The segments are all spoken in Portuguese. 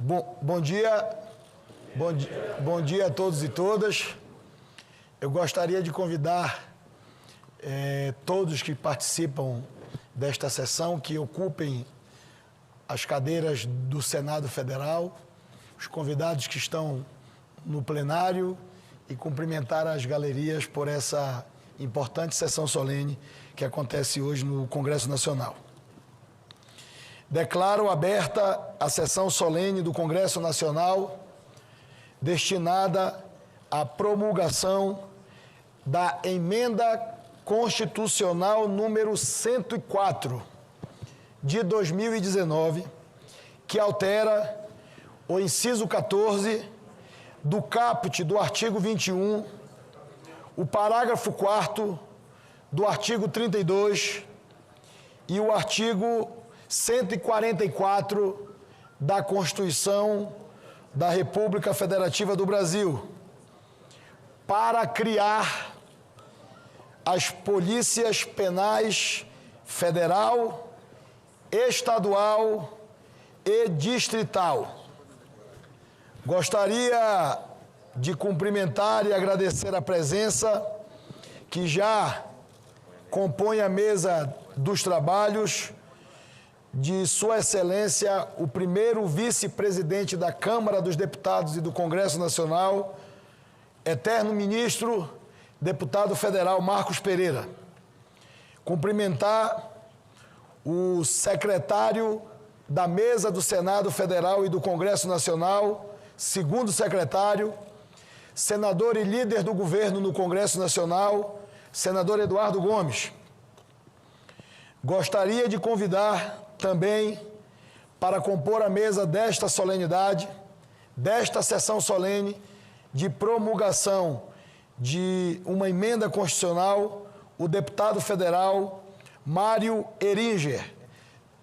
Bom dia, bom dia a todos e todas. Eu gostaria de convidar todos que participam desta sessão que ocupem as cadeiras do Senado Federal, os convidados que estão no plenário e cumprimentar as galerias por essa importante sessão solene que acontece hoje no Congresso Nacional. Declaro aberta a sessão solene do Congresso Nacional destinada à promulgação da Emenda Constitucional número 104 de 2019, que altera o inciso 14 do caput do artigo 21, o parágrafo 4º do artigo 32 e o artigo 144 da Constituição da República Federativa do Brasil, para criar as polícias penais federal, estadual e distrital. Gostaria de cumprimentar e agradecer a presença que já compõe a mesa dos trabalhos de Sua Excelência, o primeiro vice-presidente da Câmara dos Deputados e do Congresso Nacional, eterno ministro, deputado federal Marcos Pereira. Cumprimentar o secretário da mesa do Senado Federal e do Congresso Nacional, segundo secretário, senador e líder do governo no Congresso Nacional, senador Eduardo Gomes. Gostaria de convidar também para compor a mesa desta solenidade, desta sessão solene de promulgação de uma emenda constitucional, o deputado federal Mário Heringer,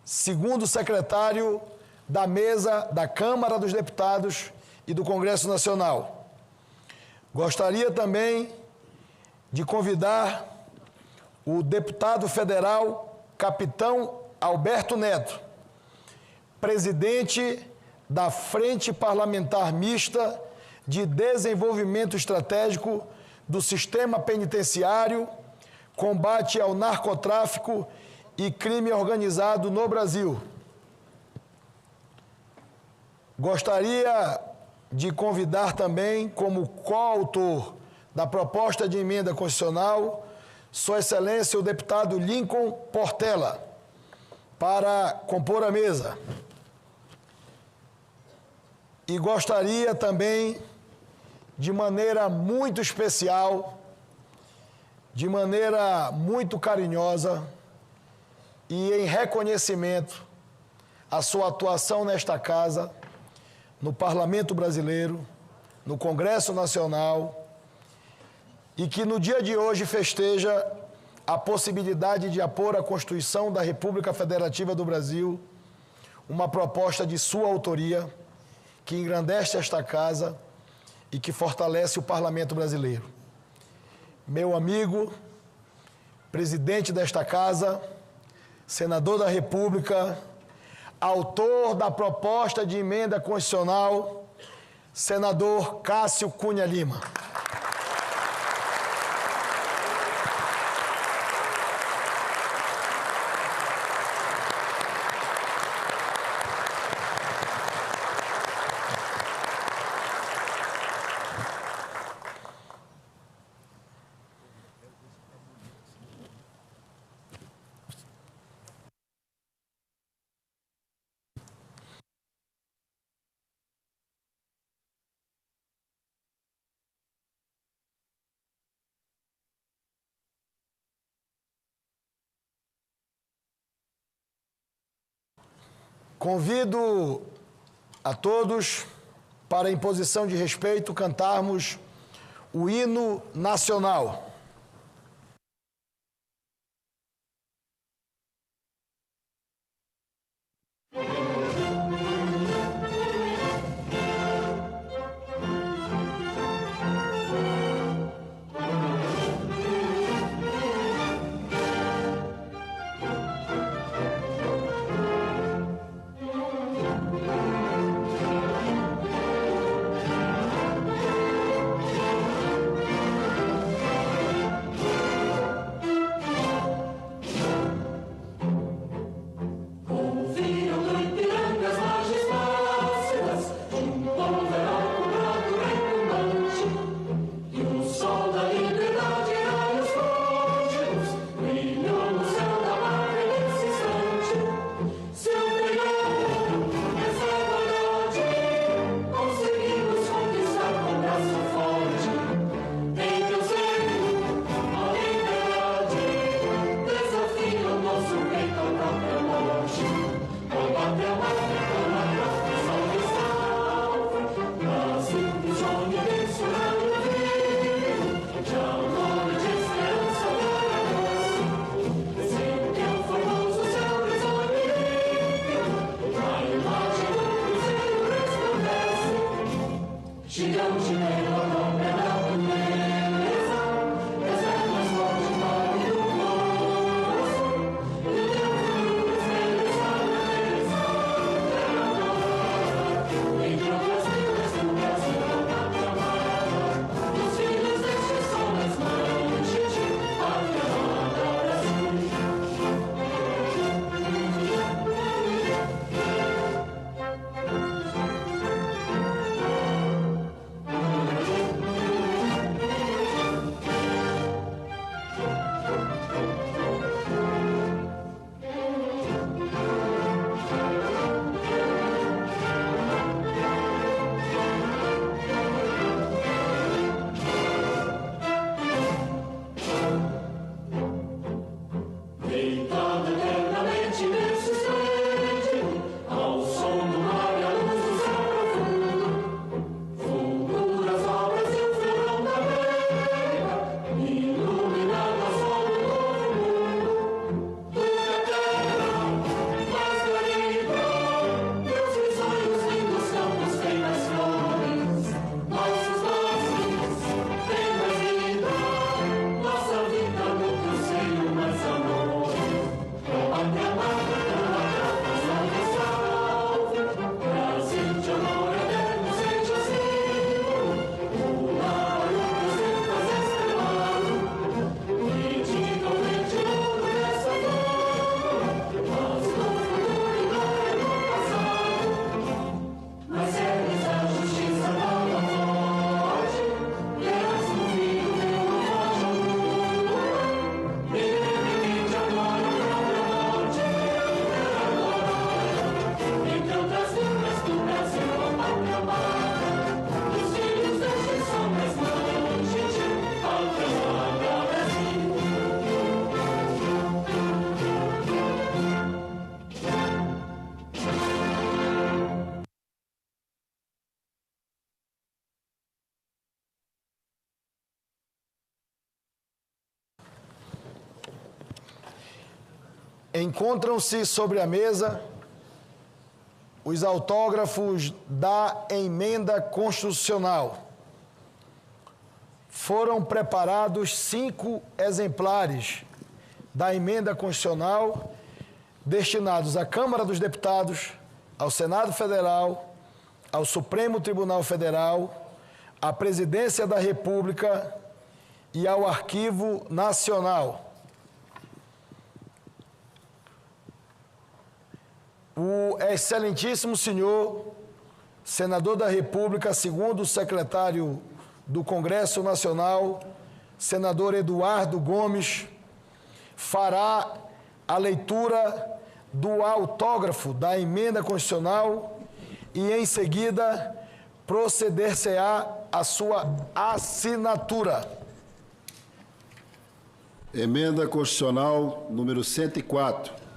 segundo secretário da mesa da Câmara dos Deputados e do Congresso Nacional. Gostaria também de convidar o deputado federal Capitão Alberto Neto, presidente da Frente Parlamentar Mista de Desenvolvimento Estratégico do Sistema Penitenciário, Combate ao Narcotráfico e Crime Organizado no Brasil. Gostaria de convidar também, como coautor da proposta de emenda constitucional, Sua Excelência o deputado Lincoln Portela, para compor a mesa. E gostaria também, de maneira muito especial, de maneira muito carinhosa e em reconhecimento à sua atuação nesta casa, no Parlamento Brasileiro, no Congresso Nacional, e que no dia de hoje festeja a possibilidade de apor à Constituição da República Federativa do Brasil uma proposta de sua autoria que engrandece esta casa e que fortalece o Parlamento Brasileiro. Meu amigo, presidente desta casa, senador da República, autor da proposta de emenda constitucional, senador Cássio Cunha Lima. Convido a todos para, em posição de respeito, cantarmos o hino nacional. Encontram-se sobre a mesa os autógrafos da emenda constitucional. Foram preparados 5 exemplares da emenda constitucional destinados à Câmara dos Deputados, ao Senado Federal, ao Supremo Tribunal Federal, à Presidência da República e ao Arquivo Nacional. O excelentíssimo senhor, senador da República, segundo o secretário do Congresso Nacional, senador Eduardo Gomes, fará a leitura do autógrafo da emenda constitucional e, em seguida, proceder-se-á a sua assinatura. Emenda Constitucional número 104.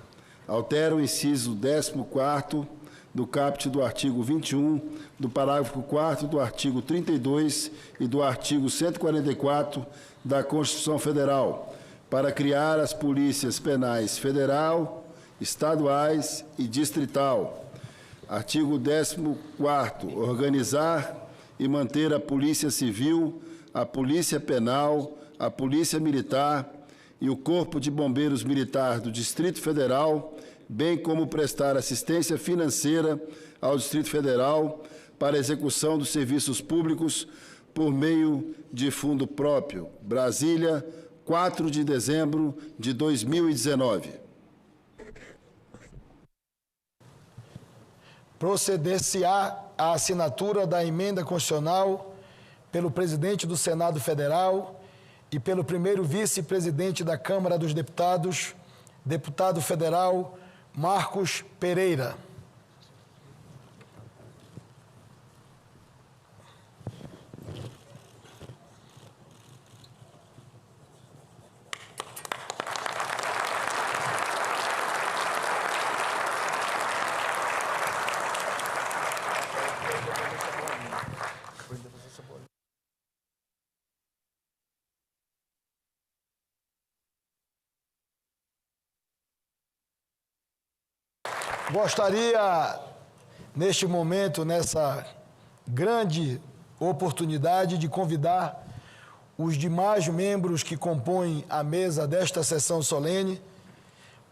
Altera o inciso 14º do caput do artigo 21, do parágrafo 4º do artigo 32 e do artigo 144 da Constituição Federal, para criar as polícias penais federal, estaduais e distrital. Artigo 14º. Organizar e manter a Polícia Civil, a Polícia Penal, a Polícia Militar e o Corpo de Bombeiros Militar do Distrito Federal, bem como prestar assistência financeira ao Distrito Federal para execução dos serviços públicos por meio de fundo próprio. Brasília, 4 de dezembro de 2019. Proceder-se-á a assinatura da emenda constitucional pelo presidente do Senado Federal e pelo primeiro vice-presidente da Câmara dos Deputados, deputado federal Marcos Pereira. Gostaria, neste momento, nessa grande oportunidade de convidar os demais membros que compõem a mesa desta sessão solene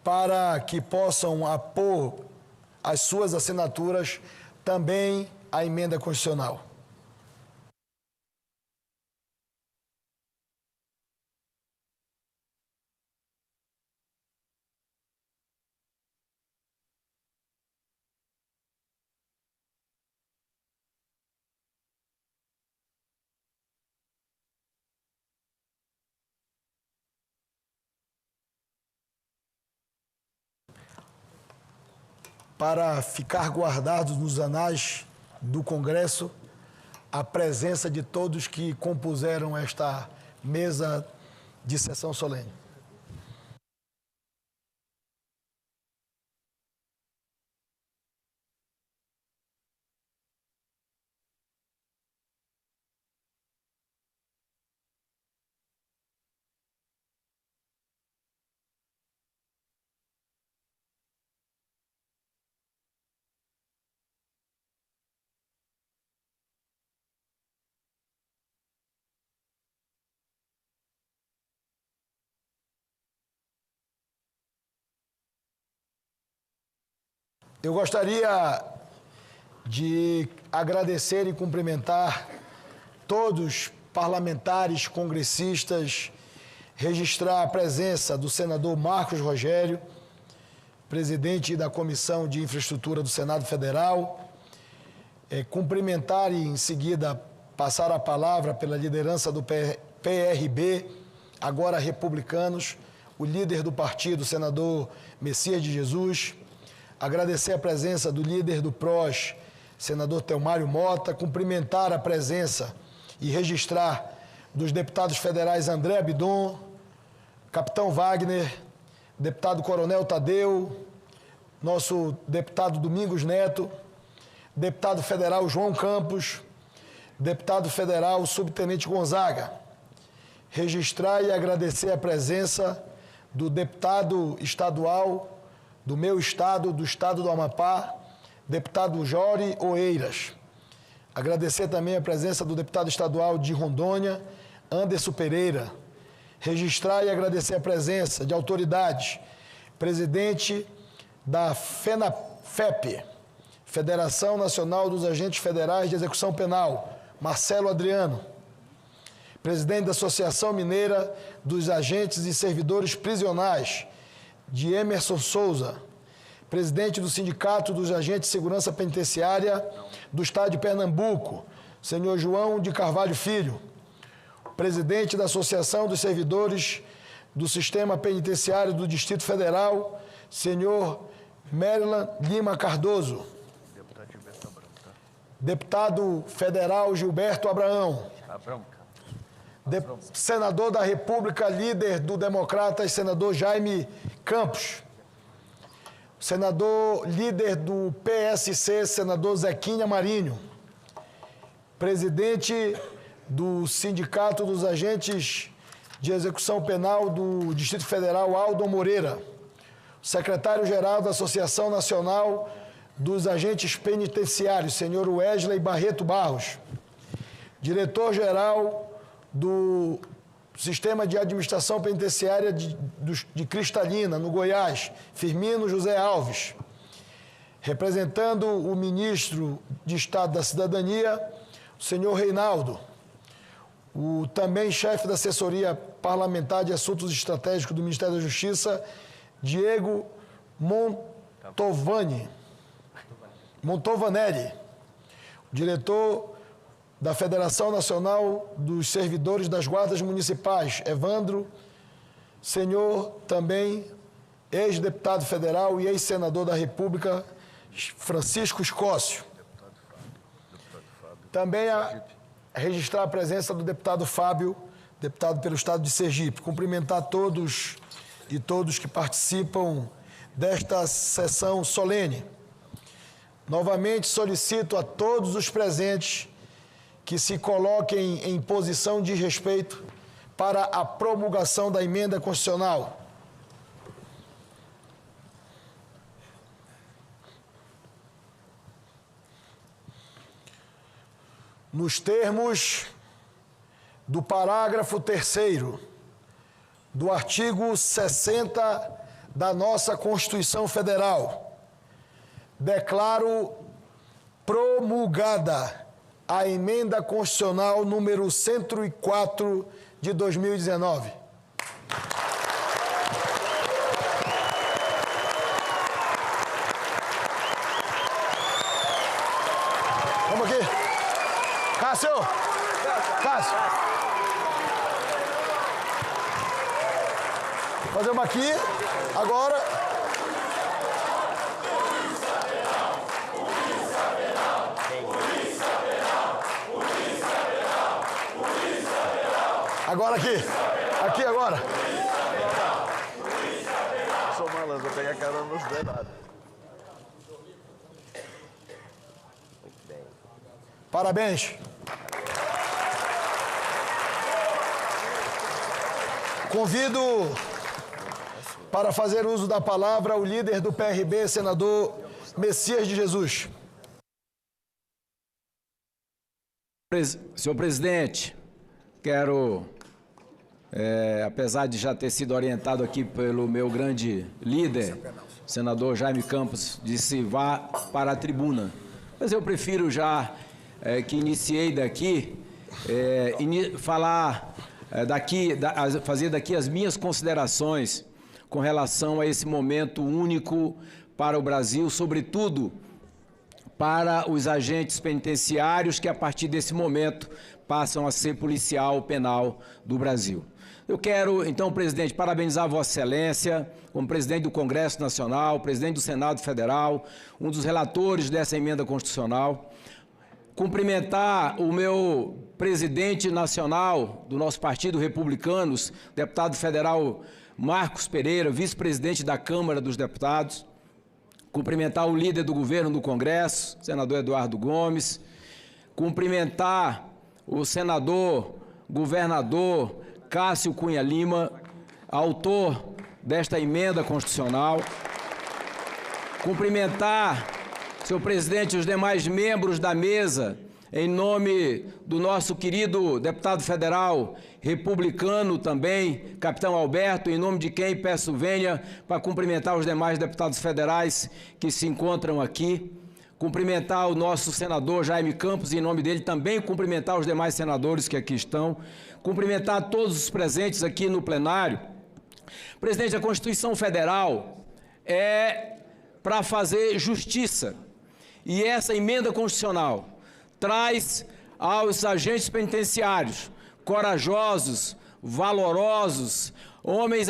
para que possam apor as suas assinaturas também à emenda constitucional. Para ficar guardados nos anais do Congresso a presença de todos que compuseram esta mesa de sessão solene. Eu gostaria de agradecer e cumprimentar todos os parlamentares, congressistas, registrar a presença do senador Marcos Rogério, presidente da Comissão de Infraestrutura do Senado Federal, cumprimentar e, em seguida, passar a palavra pela liderança do PRB, agora republicanos, o líder do partido, o senador Messias de Jesus, agradecer a presença do líder do PROS, senador Telmário Mota, cumprimentar a presença e registrar dos deputados federais André Abidon, Capitão Wagner, deputado Coronel Tadeu, nosso deputado Domingos Neto, deputado federal João Campos, deputado federal Subtenente Gonzaga. Registrar e agradecer a presença do deputado estadual do meu estado, do estado do Amapá, deputado Jori Oeiras. Agradecer também a presença do deputado estadual de Rondônia, Anderson Pereira. Registrar e agradecer a presença de autoridades, presidente da FENAFEP, Federação Nacional dos Agentes Federais de Execução Penal, Marcelo Adriano. Presidente da Associação Mineira dos Agentes e Servidores Prisionais, de Emerson Souza, presidente do Sindicato dos Agentes de Segurança Penitenciária do Estado de Pernambuco, senhor João de Carvalho Filho, presidente da Associação dos Servidores do Sistema Penitenciário do Distrito Federal, senhor Maryland Lima Cardoso, deputado federal Gilberto Abraão, senador da República, líder do Democratas, senador Jaime Campos, senador líder do PSC, senador Zequinha Marinho, presidente do Sindicato dos Agentes de Execução Penal do Distrito Federal, Aldo Moreira, secretário-geral da Associação Nacional dos Agentes Penitenciários, senhor Wesley Barreto Barros, diretor-geral do Sistema de Administração Penitenciária de Cristalina, no Goiás, Firmino José Alves. Representando o ministro de Estado da Cidadania, o senhor Reinaldo. O também chefe da Assessoria Parlamentar de Assuntos Estratégicos do Ministério da Justiça, Diego Montovanelli. O diretor da Federação Nacional dos Servidores das Guardas Municipais, Evandro, senhor também ex-deputado federal e ex-senador da República, Francisco Escócio. Também registrar a presença do deputado Fábio, deputado pelo Estado de Sergipe. Cumprimentar todos e todos que participam desta sessão solene. Novamente solicito a todos os presentes que se coloquem em posição de respeito para a promulgação da emenda constitucional. nos termos do parágrafo 3º do artigo 60 da nossa Constituição Federal, declaro promulgada a emenda constitucional número 104 de 2019. Vamos aqui. Cássio! Cássio! Fazer uma aqui, agora. Agora aqui. Aqui agora. Eu sou malandro, vou pegar carona nos dois lados. Parabéns. Convido para fazer uso da palavra o líder do PRB, senador Messias de Jesus. Senhor presidente, quero, apesar de já ter sido orientado aqui pelo meu grande líder, senador Jaime Campos, disse vá para a tribuna. Mas eu prefiro já que iniciei daqui, fazer daqui as minhas considerações com relação a esse momento único para o Brasil, sobretudo para os agentes penitenciários que, a partir desse momento, passam a ser policial penal do Brasil. Eu quero, então, presidente, parabenizar Vossa Excelência, como presidente do Congresso Nacional, presidente do Senado Federal, um dos relatores dessa emenda constitucional, cumprimentar o meu presidente nacional do nosso partido Republicanos, deputado federal Marcos Pereira, vice-presidente da Câmara dos Deputados, cumprimentar o líder do governo do Congresso, senador Eduardo Gomes, cumprimentar o senador, governador Cássio Cunha Lima, autor desta emenda constitucional, cumprimentar, senhor presidente, os demais membros da mesa, em nome do nosso querido deputado federal republicano também, capitão Alberto, em nome de quem peço vênia para cumprimentar os demais deputados federais que se encontram aqui, cumprimentar o nosso senador Jaime Campos, em nome dele também cumprimentar os demais senadores que aqui estão, cumprimentar todos os presentes aqui no plenário. Presidente, a Constituição Federal é para fazer justiça, e essa emenda constitucional traz aos agentes penitenciários corajosos, valorosos, homens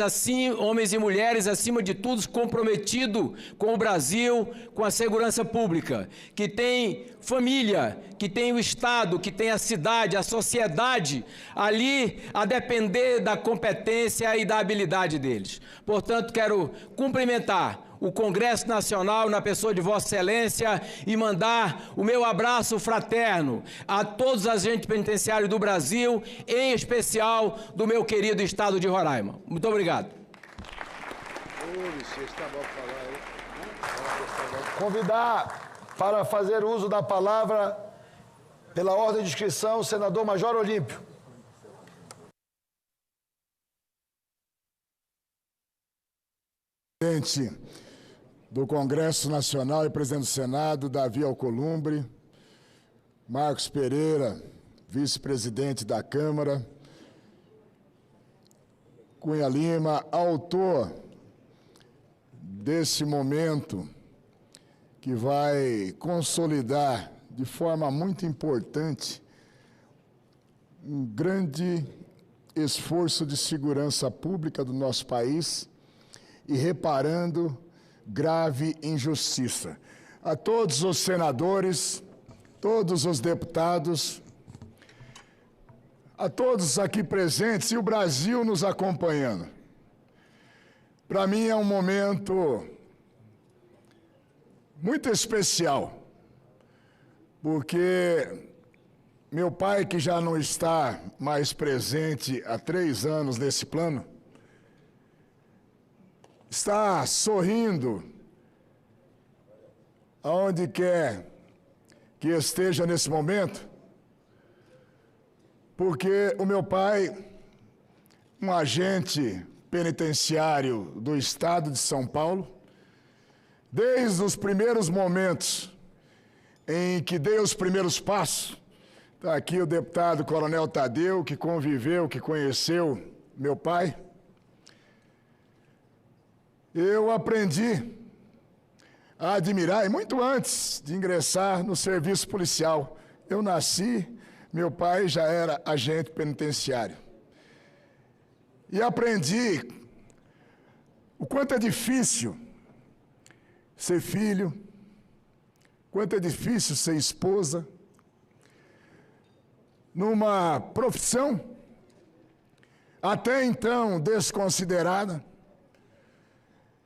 e mulheres, acima de tudo, comprometidos com o Brasil, com a segurança pública, que tem família, que tem o Estado, que tem a cidade, a sociedade, ali a depender da competência e da habilidade deles. Portanto, quero cumprimentar o Congresso Nacional, na pessoa de Vossa Excelência, e mandar o meu abraço fraterno a todos os agentes penitenciários do Brasil, em especial do meu querido estado de Roraima. Muito obrigado. Convidar para fazer uso da palavra, pela ordem de inscrição, o senador Major Olímpio. Presidente do Congresso Nacional e presidente do Senado, Davi Alcolumbre, Marcos Pereira, vice-presidente da Câmara, Cunha Lima, autor desse momento que vai consolidar de forma muito importante um grande esforço de segurança pública do nosso país e reparando grave injustiça. A todos os senadores, todos os deputados, a todos aqui presentes e o Brasil nos acompanhando. Para mim é um momento muito especial, porque meu pai, que já não está mais presente há 3 anos nesse plano, está sorrindo aonde quer que esteja nesse momento, porque o meu pai, um agente penitenciário do estado de São Paulo, desde os primeiros momentos em que dei os primeiros passos, está aqui o deputado Coronel Tadeu, que conviveu, que conheceu meu pai, eu aprendi a admirar, e muito antes de ingressar no serviço policial, eu nasci, meu pai já era agente penitenciário. E aprendi o quanto é difícil ser filho, quanto é difícil ser esposa, numa profissão até então desconsiderada,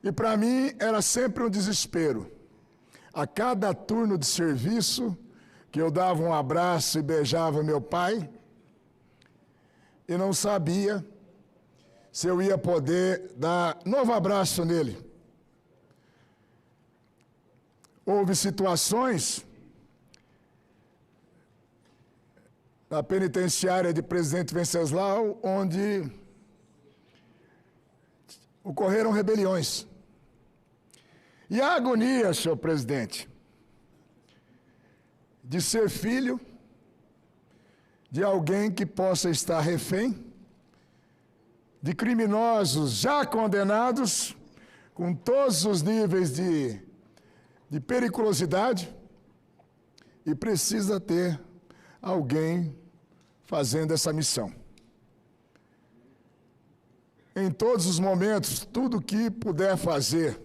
e para mim era sempre um desespero. A cada turno de serviço, que eu dava um abraço e beijava meu pai, e não sabia se eu ia poder dar novo abraço nele. Houve situações na penitenciária de Presidente Venceslau onde ocorreram rebeliões. E a agonia, senhor presidente, de ser filho de alguém que possa estar refém de criminosos já condenados, com todos os níveis de periculosidade, e precisa ter alguém fazendo essa missão. Em todos os momentos, tudo que puder fazer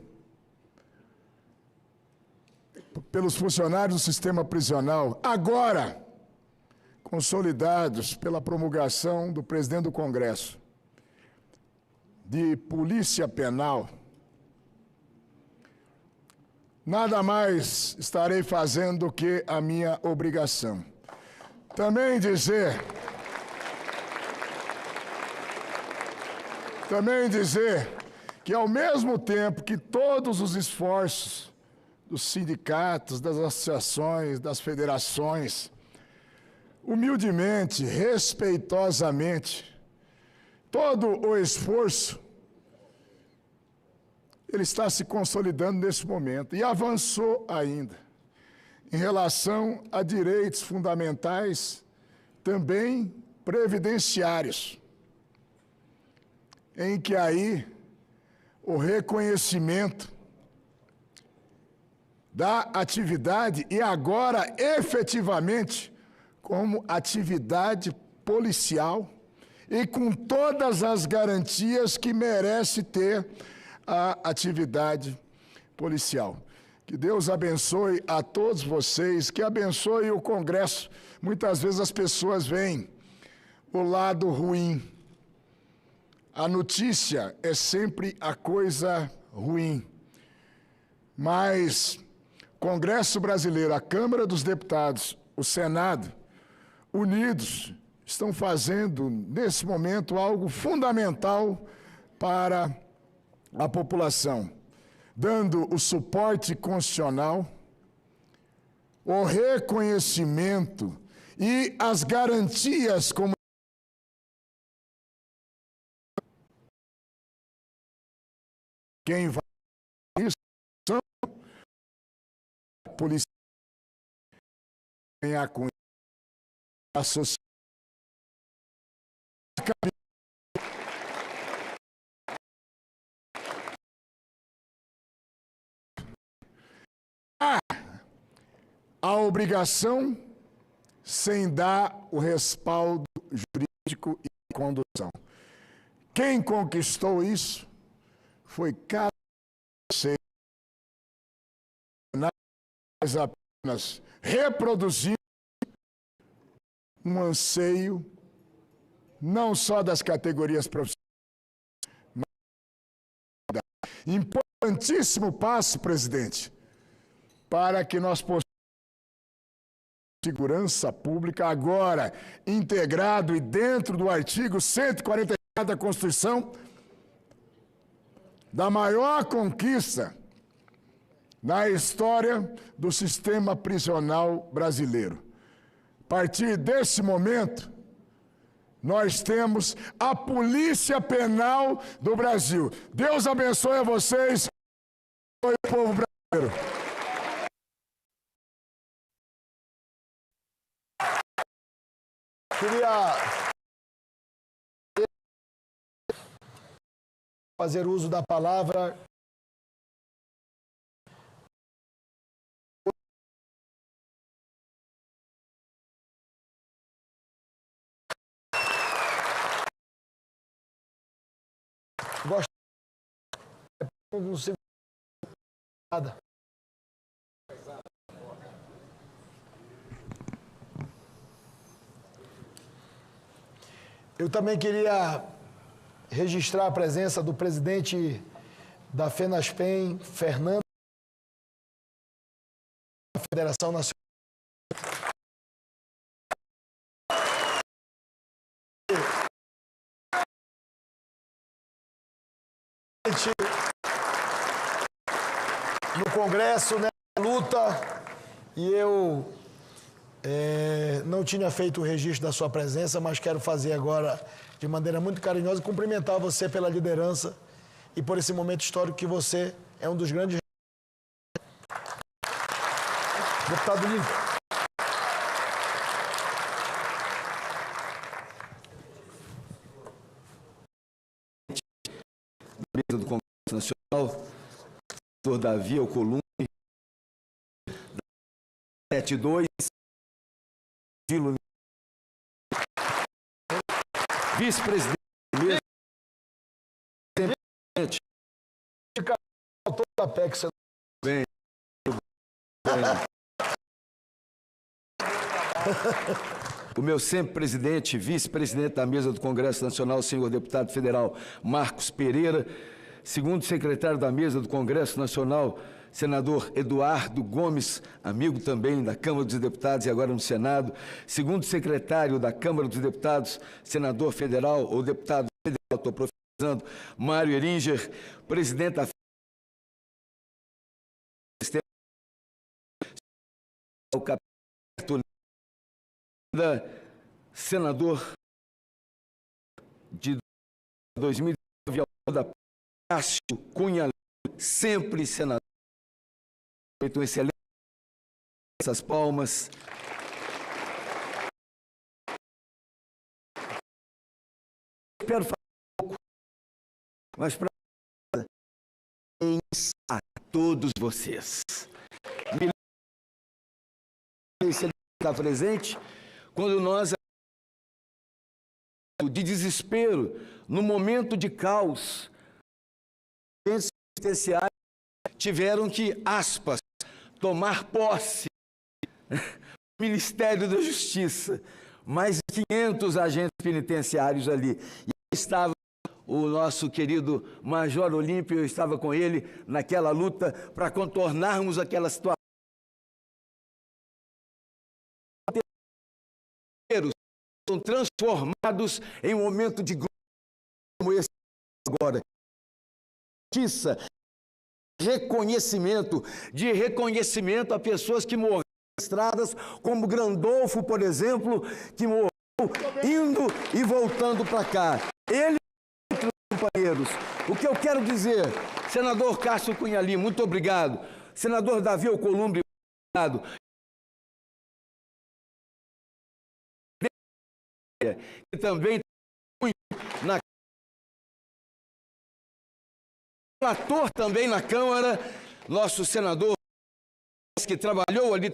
pelos funcionários do sistema prisional, agora consolidados pela promulgação do presidente do Congresso, de polícia penal, nada mais estarei fazendo do que a minha obrigação. Também dizer que, ao mesmo tempo que todos os esforços dos sindicatos, das associações, das federações, humildemente, respeitosamente, todo o esforço, ele está se consolidando nesse momento e avançou ainda em relação a direitos fundamentais, também previdenciários, em que aí o reconhecimento da atividade, e agora efetivamente como atividade policial, e com todas as garantias que merece ter a atividade policial. Que Deus abençoe a todos vocês, que abençoe o Congresso. Muitas vezes as pessoas veem o lado ruim. A notícia é sempre a coisa ruim. Mas o Congresso Brasileiro, a Câmara dos Deputados, o Senado, unidos, estão fazendo, nesse momento, algo fundamental para a população, dando o suporte constitucional, o reconhecimento e as garantias como quem vai isso são a polícia ganhar com a sociedade. A obrigação sem dar o respaldo jurídico e condução. Quem conquistou isso foi cada ser, mas apenas reproduzindo um anseio não só das categorias profissionais, mas importantíssimo passo, presidente, para que nós possamos segurança pública agora integrado e dentro do artigo 144 da Constituição, da maior conquista na história do sistema prisional brasileiro. A partir desse momento, nós temos a Polícia Penal do Brasil. Deus abençoe a vocês e o povo brasileiro. Queria fazer uso da palavra. Gosto. Não sei nada. Eu também queria registrar a presença do presidente da FENASPEM, Fernando, da Federação Nacional. No Congresso, né, luta, e eu não tinha feito o registro da sua presença, mas quero fazer agora de maneira muito carinhosa e cumprimentar você pela liderança e por esse momento histórico que você é um dos grandes... Deputado Lincoln. Do Congresso Nacional, doutor Davi Alcolumbre, 72, vice-presidente, da PEC, bem. O meu sempre presidente, vice-presidente da mesa do Congresso Nacional, senhor deputado federal Marcos Pereira, segundo secretário da mesa do Congresso Nacional, senador Eduardo Gomes, amigo também da Câmara dos Deputados e agora no Senado, segundo secretário da Câmara dos Deputados, senador federal ou deputado federal, estou profetizando, Mário Eringer, presidente da o capítulo senador de 2009 da Cássio Cunha, sempre senador, feito um excelente, essas palmas. Espero falar um pouco, mas para a todos vocês. Ele está presente quando nós, de desespero, no momento de caos, especiais tiveram que, aspas, tomar posse do Ministério da Justiça. Mais de 500 agentes penitenciários ali. E estava o nosso querido Major Olímpio, eu estava com ele naquela luta para contornarmos aquela situação. São transformados em um momento de glória como esse agora. Justiça, de reconhecimento a pessoas que morreram em estradas, como Grandolfo, por exemplo, que morreu indo e voltando para cá. Ele e outros companheiros. O que eu quero dizer, senador Cássio Cunha Lima, muito obrigado. Senador Davi Alcolumbre, obrigado. E também na relator também na Câmara, nosso senador que trabalhou ali,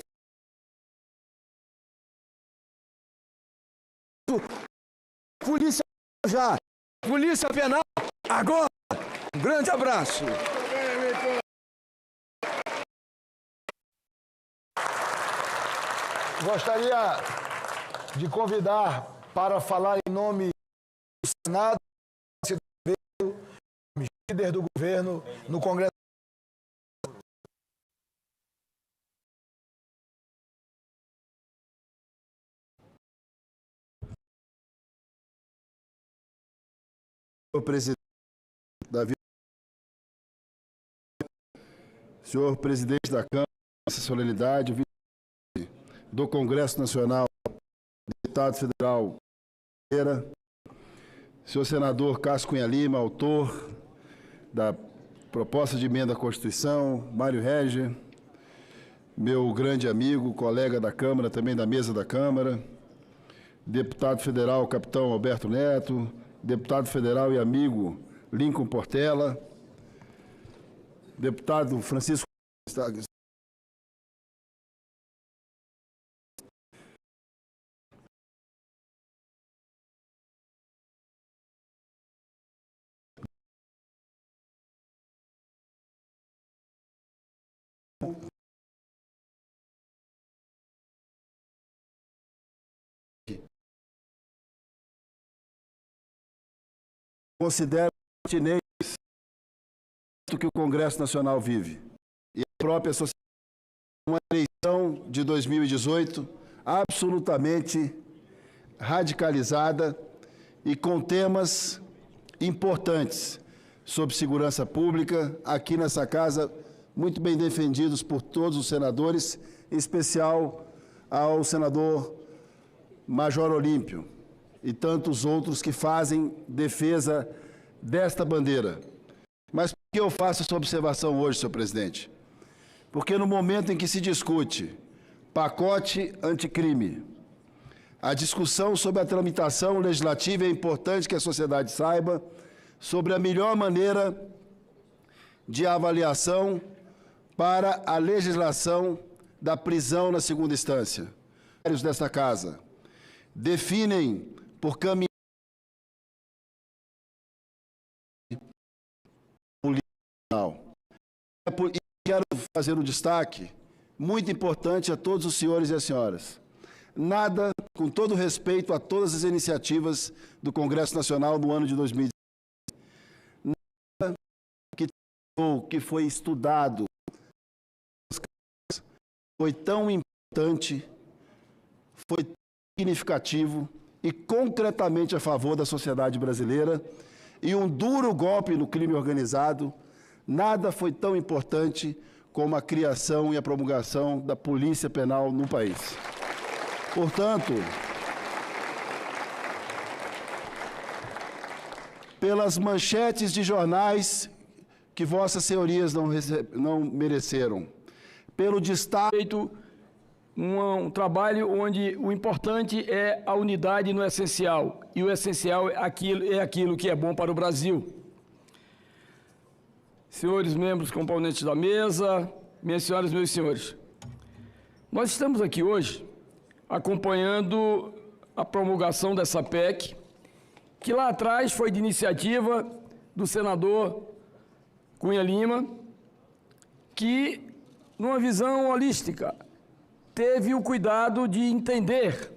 Polícia já, Polícia Penal agora. Um grande abraço. Gostaria de convidar para falar em nome do Senado, líder do governo no Congresso. Senhor presidente Davi, senhor presidente da Câmara, nossa solenidade, do Congresso Nacional, deputado federal Pereira, senhor senador Cássio Cunha Lima, autor da proposta de emenda à Constituição, Mário Reger, meu grande amigo, colega da Câmara, também da mesa da Câmara, deputado federal capitão Alberto Neto, deputado federal e amigo Lincoln Portela, deputado Francisco considero pertinente o que o Congresso Nacional vive e a própria sociedade. Uma eleição de 2018 absolutamente radicalizada e com temas importantes sobre segurança pública, aqui nessa casa, muito bem defendidos por todos os senadores, em especial ao senador Major Olímpio e tantos outros que fazem defesa desta bandeira. Mas por que eu faço essa observação hoje, senhor presidente? Porque no momento em que se discute pacote anticrime, a discussão sobre a tramitação legislativa, é importante que a sociedade saiba sobre a melhor maneira de avaliação para a legislação da prisão na segunda instância. Os desta casa definem por caminho policial. E quero fazer um destaque muito importante a todos os senhores e as senhoras. Nada, com todo respeito a todas as iniciativas do Congresso Nacional no ano de 2019, nada que foi estudado foi tão importante, foi tão significativo e concretamente a favor da sociedade brasileira, e um duro golpe no crime organizado. Nada foi tão importante como a criação e a promulgação da Polícia Penal no país. Portanto, pelas manchetes de jornais que vossas senhorias não mereceram, pelo destaque... Feito um trabalho onde o importante é a unidade no essencial, e o essencial é aquilo que é bom para o Brasil. Senhores membros componentes da mesa, minhas senhoras e meus senhores, nós estamos aqui hoje acompanhando a promulgação dessa PEC, que lá atrás foi de iniciativa do senador Cunha Lima, que, numa visão holística, teve o cuidado de entender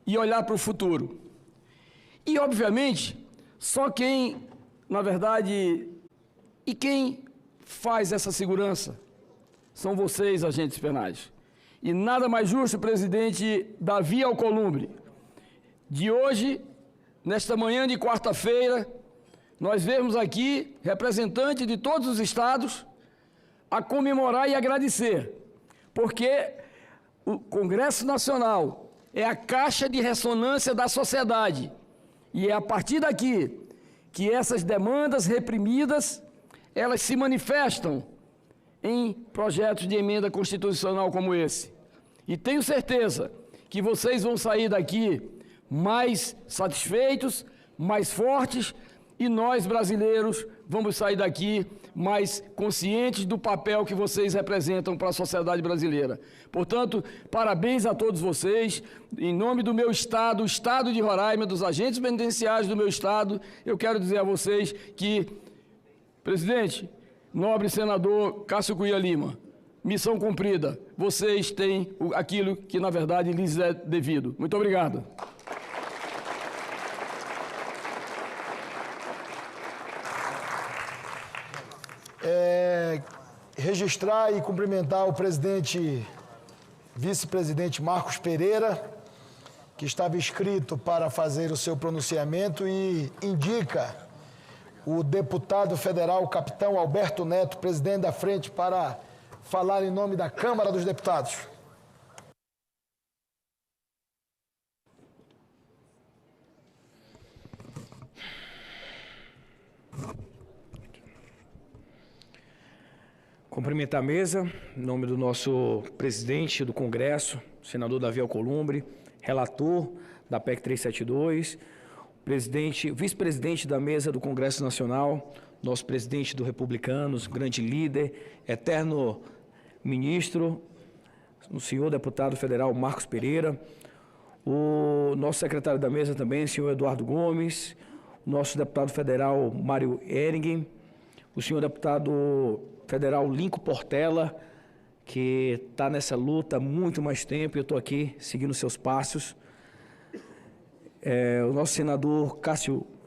e olhar para o futuro. E, obviamente, só quem, na verdade, e quem faz essa segurança são vocês, agentes penais. E nada mais justo, presidente Davi Alcolumbre, de hoje, nesta manhã de quarta-feira, nós vemos aqui representantes de todos os estados a comemorar e agradecer, porque o Congresso Nacional é a caixa de ressonância da sociedade, e é a partir daqui que essas demandas reprimidas, elas se manifestam em projetos de emenda constitucional como esse. E tenho certeza que vocês vão sair daqui mais satisfeitos, mais fortes, e nós, brasileiros, vamos sair daqui mais conscientes do papel que vocês representam para a sociedade brasileira. Portanto, parabéns a todos vocês. Em nome do meu Estado, o Estado de Roraima, dos agentes penitenciários do meu Estado, eu quero dizer a vocês que, presidente, nobre senador Cássio Cunha Lima, missão cumprida. Vocês têm aquilo que, na verdade, lhes é devido. Muito obrigado. Registrar e cumprimentar o presidente, vice-presidente Marcos Pereira, que estava inscrito para fazer o seu pronunciamento, e indica o deputado federal capitão Alberto Neto, presidente da frente, para falar em nome da Câmara dos Deputados. Cumprimentar a mesa, em nome do nosso presidente do Congresso, senador Davi Alcolumbre, relator da PEC 372, vice-presidente da mesa do Congresso Nacional, nosso presidente do Republicanos, grande líder, eterno ministro, o senhor deputado federal Marcos Pereira, o nosso secretário da mesa também, o senhor Eduardo Gomes, o nosso deputado federal Mário Ehringen, o senhor deputado federal Lincoln Portela, que está nessa luta há muito mais tempo, e eu estou aqui seguindo seus passos. O nosso senador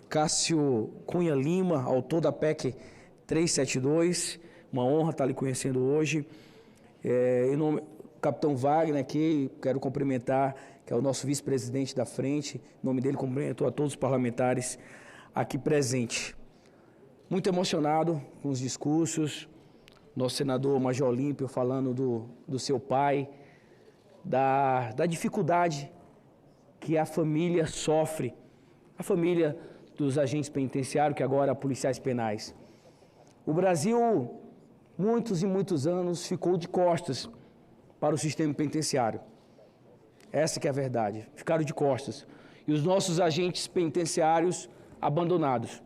Cássio Cunha Lima, autor da PEC 372, uma honra estar lhe conhecendo hoje. Em nome do capitão Wagner aqui, quero cumprimentar, que é o nosso vice-presidente da frente, em nome dele cumprimento a todos os parlamentares aqui presentes. Muito emocionado com os discursos, nosso senador Major Olímpio falando do seu pai, da dificuldade que a família sofre, a família dos agentes penitenciários, que agora policiais penais. O Brasil, muitos e muitos anos, ficou de costas para o sistema penitenciário. Essa que é a verdade, ficaram de costas. E os nossos agentes penitenciários abandonados.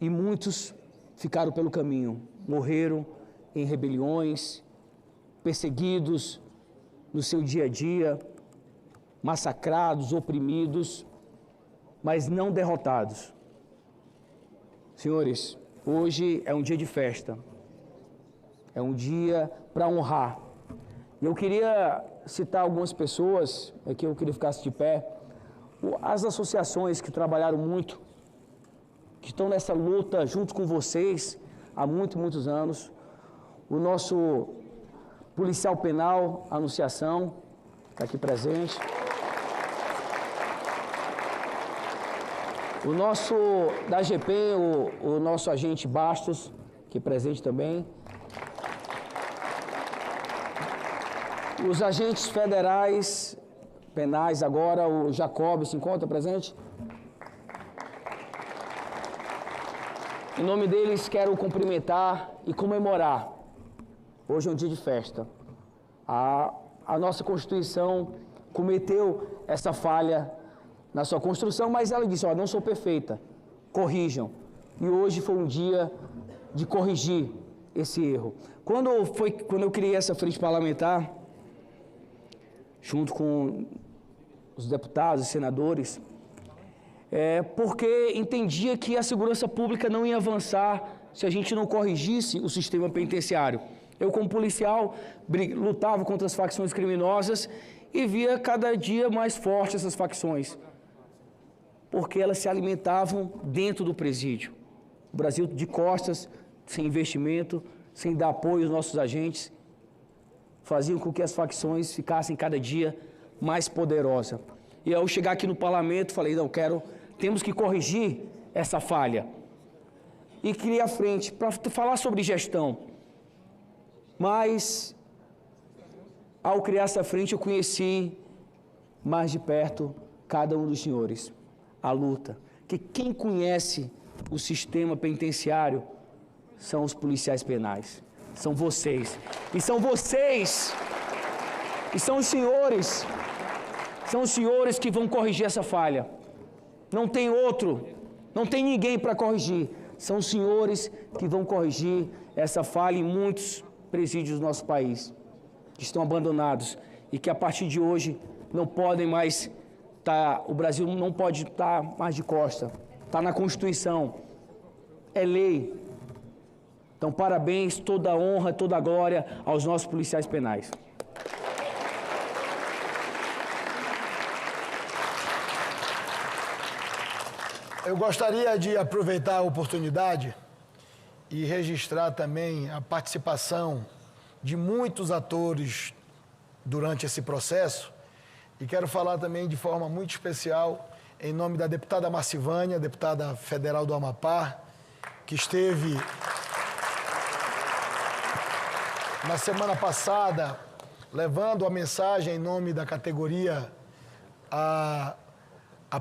E muitos ficaram pelo caminho, morreram em rebeliões, perseguidos no seu dia a dia, massacrados, oprimidos, mas não derrotados. Senhores, hoje é um dia de festa, é um dia para honrar. E eu queria citar algumas pessoas, aqui eu queria que ficasse de pé, as associações que trabalharam muito, que estão nessa luta junto com vocês há muitos anos, o nosso policial penal, Anunciação, está aqui presente, o nosso da GP, o nosso agente Bastos, aqui presente também, os agentes federais penais agora, o Jacob se encontra presente? Em nome deles, quero cumprimentar e comemorar. Hoje é um dia de festa. A nossa Constituição cometeu essa falha na sua construção, mas ela disse, não sou perfeita, corrijam. E hoje foi um dia de corrigir esse erro. Quando eu criei essa frente parlamentar, junto com os deputados e senadores, porque entendia que a segurança pública não ia avançar se a gente não corrigisse o sistema penitenciário. Eu, como policial, lutava contra as facções criminosas e via cada dia mais fortes essas facções, porque elas se alimentavam dentro do presídio. O Brasil de costas, sem investimento, sem dar apoio aos nossos agentes, faziam com que as facções ficassem cada dia mais poderosas. E ao chegar aqui no parlamento, falei, temos que corrigir essa falha. E criei a frente para falar sobre gestão. Mas, ao criar essa frente, eu conheci mais de perto cada um dos senhores, a luta. Que quem conhece o sistema penitenciário são os policiais penais. São vocês. E são vocês, e são os senhores que vão corrigir essa falha. Não tem outro, não tem ninguém para corrigir. São os senhores que vão corrigir essa falha em muitos presídios do nosso país, que estão abandonados e que a partir de hoje não podem mais estar, o Brasil não pode estar mais de costa. Está na Constituição, é lei. Então, parabéns, toda a honra, toda a glória aos nossos policiais penais. Eu gostaria de aproveitar a oportunidade e registrar também a participação de muitos atores durante esse processo. E quero falar também de forma muito especial em nome da deputada Marcivânia, deputada federal do Amapá, que esteve na semana passada levando a mensagem em nome da categoria à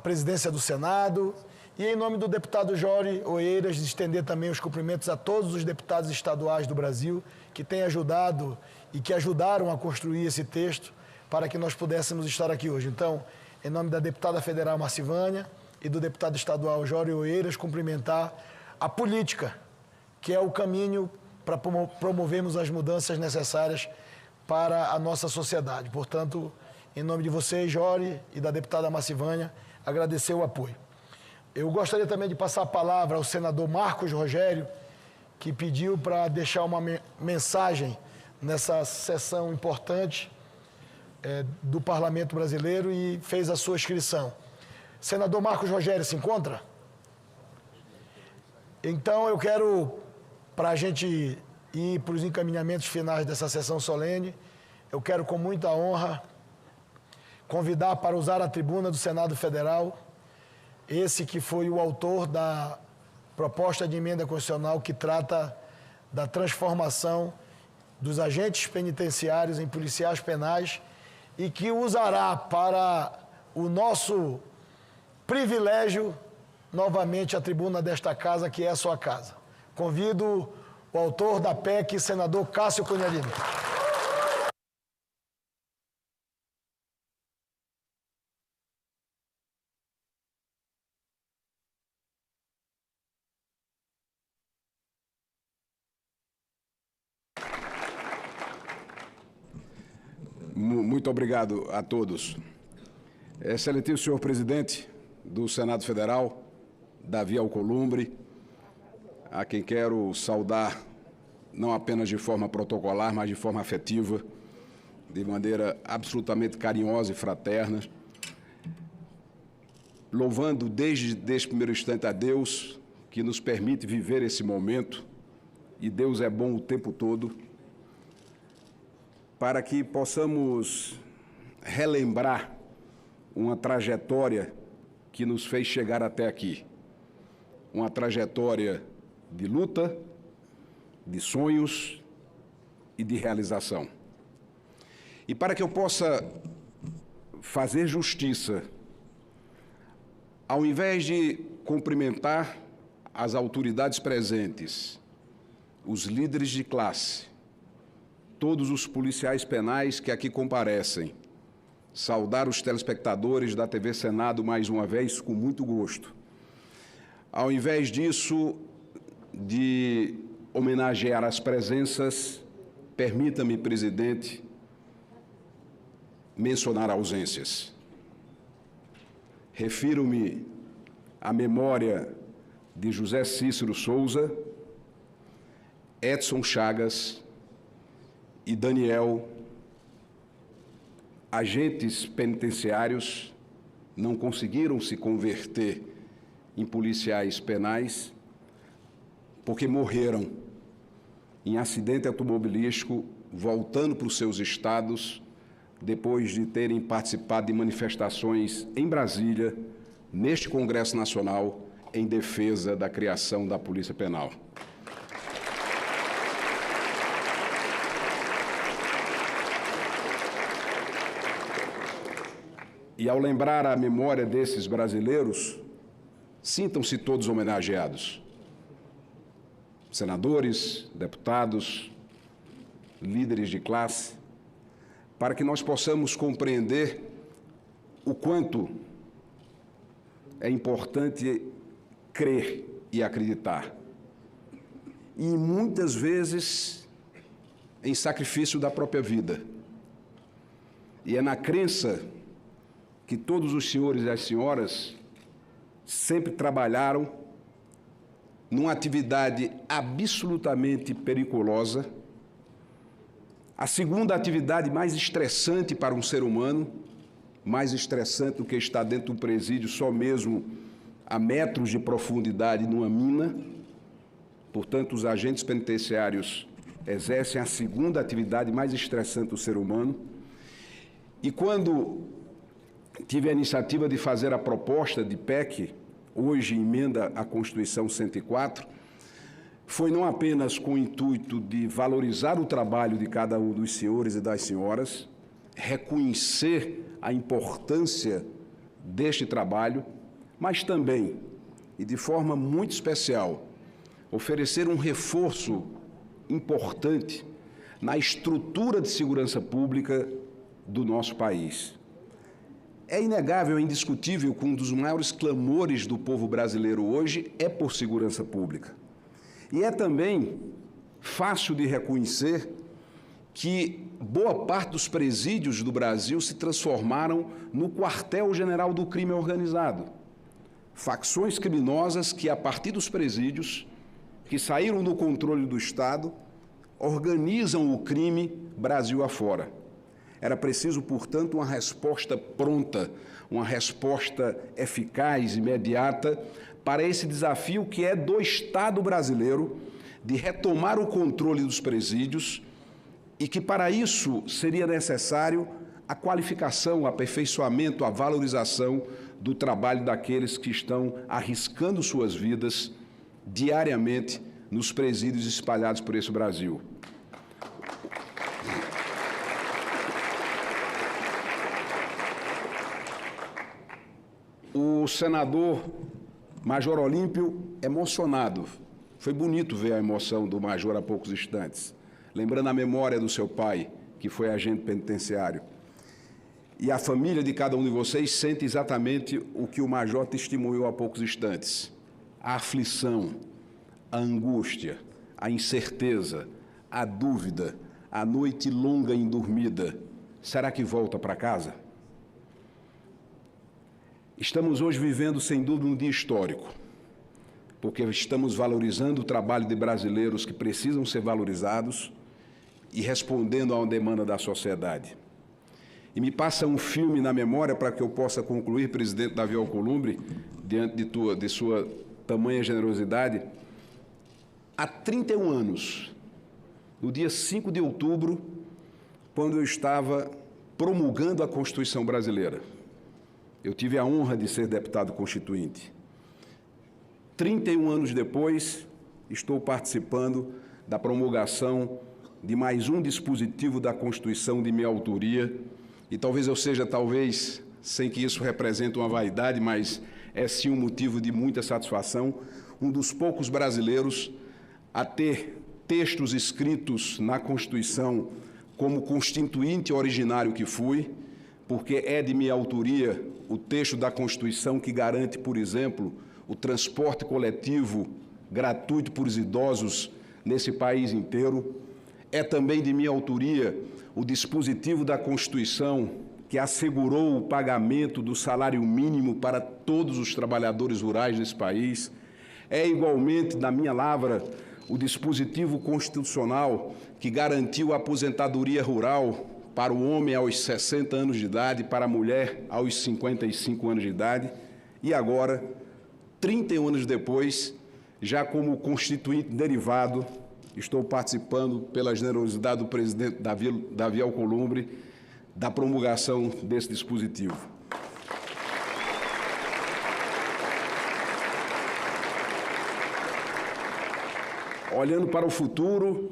presidência do Senado E em nome do deputado Jóri Oeiras, estender também os cumprimentos a todos os deputados estaduais do Brasil que têm ajudado e que ajudaram a construir esse texto para que nós pudéssemos estar aqui hoje. Então, em nome da deputada federal Marcivânia e do deputado estadual Jóri Oeiras, cumprimentar a política, que é o caminho para promovermos as mudanças necessárias para a nossa sociedade. Portanto, em nome de vocês, Jóri, e da deputada Marcivânia, agradecer o apoio. Eu gostaria também de passar a palavra ao senador Marcos Rogério, que pediu para deixar uma mensagem nessa sessão importante do Parlamento Brasileiro e fez a sua inscrição. Senador Marcos Rogério, se encontra? Então, eu quero, para a gente ir para os encaminhamentos finais dessa sessão solene, eu quero, com muita honra, convidar para usar a tribuna do Senado Federal esse que foi o autor da proposta de emenda constitucional que trata da transformação dos agentes penitenciários em policiais penais e que usará para o nosso privilégio novamente a tribuna desta casa, que é a sua casa. Convido o autor da PEC, senador Cássio Cunha Lima. Muito obrigado a todos. Excelentíssimo senhor presidente do Senado Federal, Davi Alcolumbre, a quem quero saudar não apenas de forma protocolar, mas de forma afetiva, de maneira absolutamente carinhosa e fraterna, louvando desde esse primeiro instante a Deus, que nos permite viver esse momento, e Deus é bom o tempo todo, para que possamos relembrar uma trajetória que nos fez chegar até aqui. Uma trajetória de luta, de sonhos e de realização. E para que eu possa fazer justiça, ao invés de cumprimentar as autoridades presentes, os líderes de classe, todos os policiais penais que aqui comparecem, saudar os telespectadores da TV Senado mais uma vez com muito gosto. Ao invés disso, de homenagear as presenças, permita-me, presidente, mencionar ausências. Refiro-me à memória de José Cícero Souza, Edson Chagas e Daniel, agentes penitenciários, não conseguiram se converter em policiais penais porque morreram em acidente automobilístico voltando para os seus estados depois de terem participado de manifestações em Brasília, neste Congresso Nacional, em defesa da criação da Polícia Penal. E ao lembrar a memória desses brasileiros, sintam-se todos homenageados. Senadores, deputados, líderes de classe, para que nós possamos compreender o quanto é importante crer e acreditar. E muitas vezes em sacrifício da própria vida. E é na crença que todos os senhores e as senhoras sempre trabalharam numa atividade absolutamente periculosa, a segunda atividade mais estressante para um ser humano, mais estressante do que estar dentro do presídio só mesmo a metros de profundidade numa mina. Portanto, os agentes penitenciários exercem a segunda atividade mais estressante do ser humano. E quando tive a iniciativa de fazer a proposta de PEC, hoje emenda à Constituição 104, foi não apenas com o intuito de valorizar o trabalho de cada um dos senhores e das senhoras, reconhecer a importância deste trabalho, mas também e de forma muito especial, oferecer um reforço importante na estrutura de segurança pública do nosso país. É inegável, é indiscutível que um dos maiores clamores do povo brasileiro hoje é por segurança pública. E é também fácil de reconhecer que boa parte dos presídios do Brasil se transformaram no quartel-general do crime organizado. Facções criminosas que, a partir dos presídios, que saíram do controle do Estado, organizam o crime Brasil afora. Era preciso, portanto, uma resposta pronta, uma resposta eficaz, imediata, para esse desafio que é do Estado brasileiro de retomar o controle dos presídios e que, para isso, seria necessário a qualificação, o aperfeiçoamento, a valorização do trabalho daqueles que estão arriscando suas vidas diariamente nos presídios espalhados por esse Brasil. O senador Major Olímpio, emocionado. Foi bonito ver a emoção do Major há poucos instantes, lembrando a memória do seu pai, que foi agente penitenciário. E a família de cada um de vocês sente exatamente o que o Major testemunhou há poucos instantes. A aflição, a angústia, a incerteza, a dúvida, a noite longa indormida. Será que volta para casa? Estamos hoje vivendo, sem dúvida, um dia histórico, porque estamos valorizando o trabalho de brasileiros que precisam ser valorizados e respondendo a uma demanda da sociedade. E me passa um filme na memória para que eu possa concluir, presidente Davi Alcolumbre, diante de sua tamanha generosidade. Há 31 anos, no dia 5 de outubro, quando eu estava promulgando a Constituição brasileira, eu tive a honra de ser deputado constituinte. 31 anos depois, estou participando da promulgação de mais um dispositivo da Constituição de minha autoria, e talvez eu seja, sem que isso represente uma vaidade, mas é sim um motivo de muita satisfação, um dos poucos brasileiros a ter textos escritos na Constituição como constituinte originário que fui, porque é de minha autoria o texto da Constituição que garante, por exemplo, o transporte coletivo gratuito para os idosos nesse país inteiro. É também de minha autoria o dispositivo da Constituição que assegurou o pagamento do salário mínimo para todos os trabalhadores rurais desse país. É igualmente, na minha lavra, o dispositivo constitucional que garantiu a aposentadoria rural para o homem aos 60 anos de idade, para a mulher aos 55 anos de idade, e agora, 31 anos depois, já como constituinte derivado, estou participando, pela generosidade do presidente Davi Alcolumbre, da promulgação desse dispositivo. Olhando para o futuro,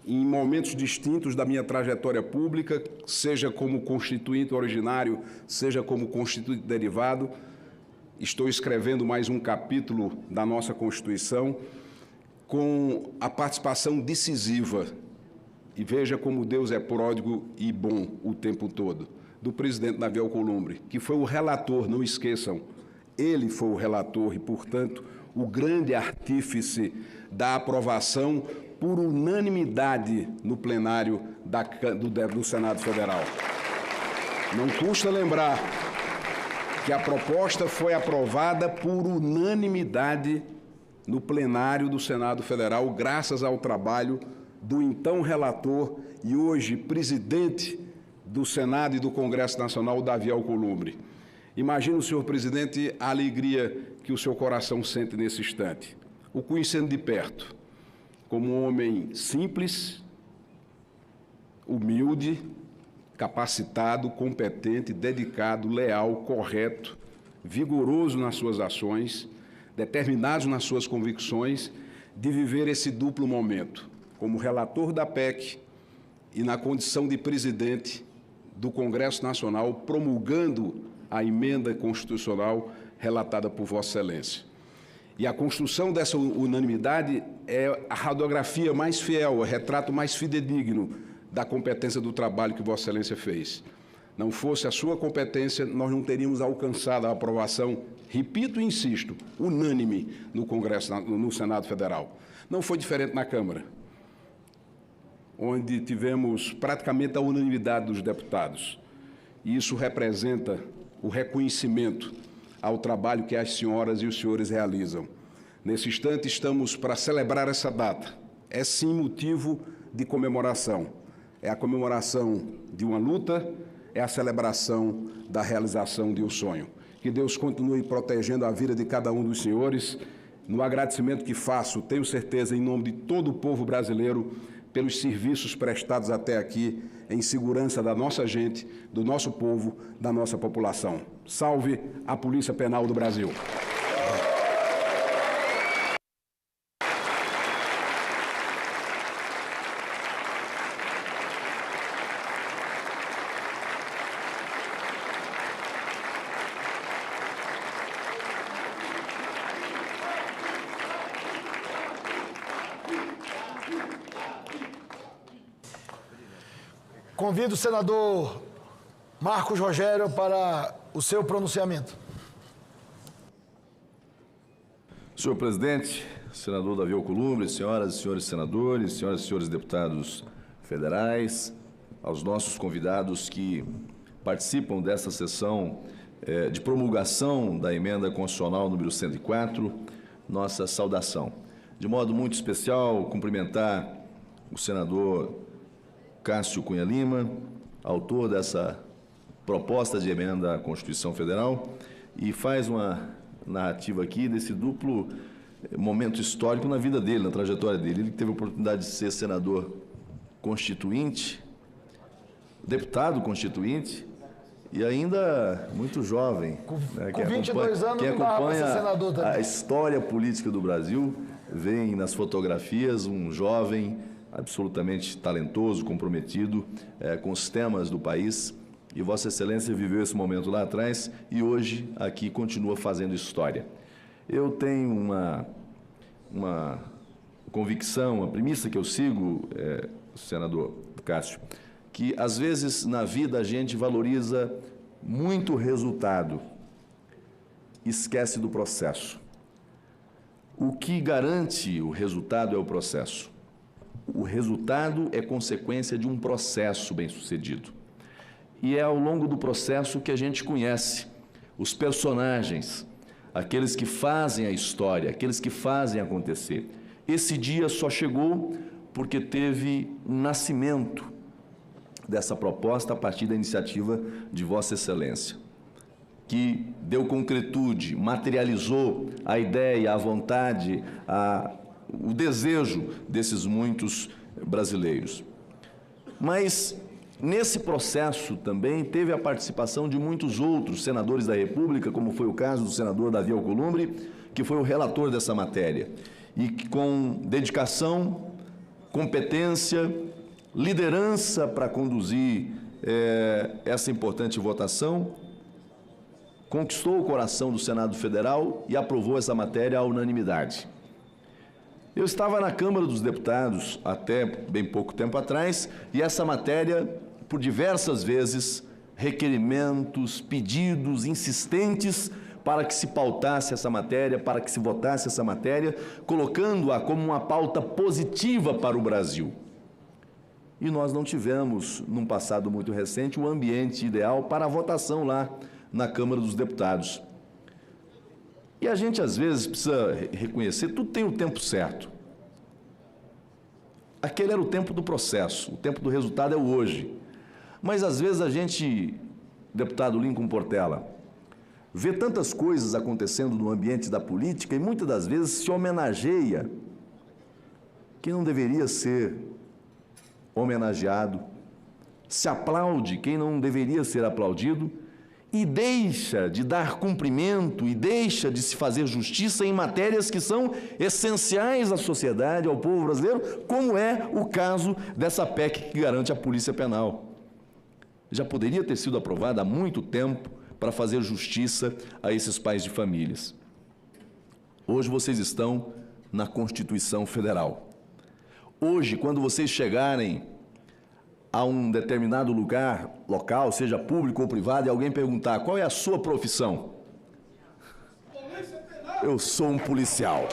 em momentos distintos da minha trajetória pública, seja como constituinte originário, seja como constituinte derivado, estou escrevendo mais um capítulo da nossa Constituição com a participação decisiva, e veja como Deus é pródigo e bom o tempo todo, do presidente Davi Alcolumbre, que foi o relator, não esqueçam, ele foi o relator e, portanto, o grande artífice da aprovação por unanimidade no plenário do Senado Federal. Não custa lembrar que a proposta foi aprovada por unanimidade no plenário do Senado Federal, graças ao trabalho do então relator e hoje presidente do Senado e do Congresso Nacional, Davi Alcolumbre. Imagina, senhor presidente, a alegria que o seu coração sente nesse instante. O conhecendo de perto, como um homem simples, humilde, capacitado, competente, dedicado, leal, correto, vigoroso nas suas ações, determinado nas suas convicções, de viver esse duplo momento, como relator da PEC e na condição de presidente do Congresso Nacional, promulgando a emenda constitucional relatada por Vossa Excelência. E a construção dessa unanimidade é a radiografia mais fiel, o retrato mais fidedigno da competência do trabalho que Vossa Excelência fez. Não fosse a sua competência, nós não teríamos alcançado a aprovação, repito e insisto, unânime no Congresso, no Senado Federal. Não foi diferente na Câmara, onde tivemos praticamente a unanimidade dos deputados. E isso representa o reconhecimento ao trabalho que as senhoras e os senhores realizam. Nesse instante, estamos para celebrar essa data. É sim motivo de comemoração. É a comemoração de uma luta, é a celebração da realização de um sonho. Que Deus continue protegendo a vida de cada um dos senhores. No agradecimento que faço, tenho certeza, em nome de todo o povo brasileiro, pelos serviços prestados até aqui em segurança da nossa gente, do nosso povo, da nossa população. Salve a Polícia Penal do Brasil. Convido o senador Marcos Rogério para o seu pronunciamento. Senhor presidente, senador Davi Alcolumbre, senhoras e senhores senadores, senhoras e senhores deputados federais, aos nossos convidados que participam desta sessão de promulgação da emenda constitucional número 104, nossa saudação. De modo muito especial, cumprimentar o senador Cássio Cunha Lima, autor dessa proposta de emenda à Constituição Federal, e faz uma narrativa aqui desse duplo momento histórico na vida dele, na trajetória dele. Ele teve a oportunidade de ser senador constituinte, deputado constituinte, e ainda muito jovem. Com 22 anos quem não dava para ser senador também. A história política do Brasil, vem nas fotografias um jovem absolutamente talentoso, comprometido com os temas do país, e Vossa Excelência viveu esse momento lá atrás e hoje aqui continua fazendo história. Eu tenho uma convicção, uma premissa que eu sigo, senador Cássio, que às vezes na vida a gente valoriza muito o resultado, esquece do processo. O que garante o resultado é o processo. O resultado é consequência de um processo bem-sucedido. E é ao longo do processo que a gente conhece os personagens, aqueles que fazem a história, aqueles que fazem acontecer. Esse dia só chegou porque teve um nascimento dessa proposta a partir da iniciativa de Vossa Excelência, que deu concretude, materializou a ideia, a vontade, o desejo desses muitos brasileiros. Mas, nesse processo também teve a participação de muitos outros senadores da República, como foi o caso do senador Davi Alcolumbre, que foi o relator dessa matéria, e que com dedicação, competência, liderança para conduzir essa importante votação, conquistou o coração do Senado Federal e aprovou essa matéria à unanimidade. Eu estava na Câmara dos Deputados até bem pouco tempo atrás e essa matéria, por diversas vezes, requerimentos, pedidos insistentes para que se pautasse essa matéria, para que se votasse essa matéria, colocando-a como uma pauta positiva para o Brasil. E nós não tivemos, num passado muito recente, o ambiente ideal para a votação lá na Câmara dos Deputados. E a gente, às vezes, precisa reconhecer, tudo tem o tempo certo. Aquele era o tempo do processo, o tempo do resultado é o hoje. Mas, às vezes, a gente, deputado Lincoln Portela, vê tantas coisas acontecendo no ambiente da política e, muitas das vezes, se homenageia quem não deveria ser homenageado, se aplaude quem não deveria ser aplaudido, e deixa de dar cumprimento e deixa de se fazer justiça em matérias que são essenciais à sociedade, ao povo brasileiro, como é o caso dessa PEC que garante a Polícia Penal. Já poderia ter sido aprovada há muito tempo para fazer justiça a esses pais de famílias. Hoje vocês estão na Constituição Federal. Hoje, quando vocês chegarem a um determinado local, seja público ou privado, e alguém perguntar qual é a sua profissão, eu sou um policial.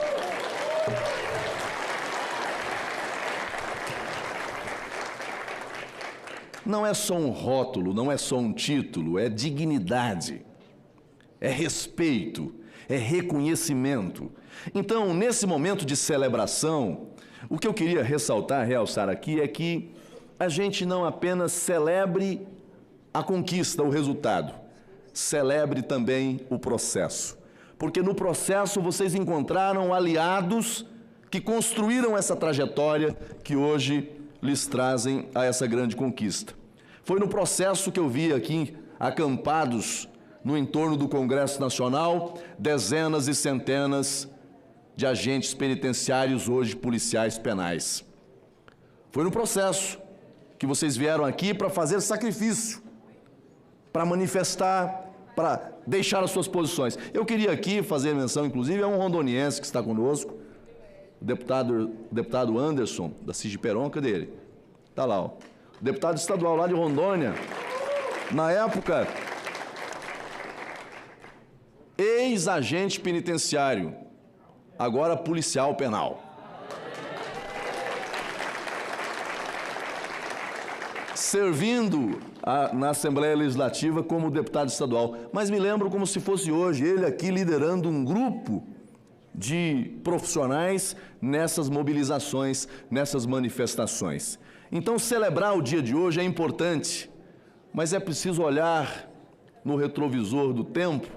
Não é só um rótulo, não é só um título, é dignidade, é respeito, é reconhecimento. Então, nesse momento de celebração, o que eu queria ressaltar, realçar aqui é que a gente não apenas celebre a conquista, o resultado, celebre também o processo. Porque no processo vocês encontraram aliados que construíram essa trajetória que hoje lhes trazem a essa grande conquista. Foi no processo que eu vi aqui, acampados no entorno do Congresso Nacional, dezenas e centenas de agentes penitenciários, hoje policiais penais. Foi no processo que vocês vieram aqui para fazer sacrifício, para manifestar, para deixar as suas posições. Eu queria aqui fazer menção, inclusive, a um rondoniense que está conosco, o deputado Anderson, da Cigiperon, cadê ele? Está lá, ó. O deputado estadual lá de Rondônia, na época, ex-agente penitenciário, agora policial penal. Servindo na Assembleia Legislativa como deputado estadual. Mas me lembro como se fosse hoje, ele aqui liderando um grupo de profissionais nessas mobilizações, nessas manifestações. Então, celebrar o dia de hoje é importante, mas é preciso olhar no retrovisor do tempo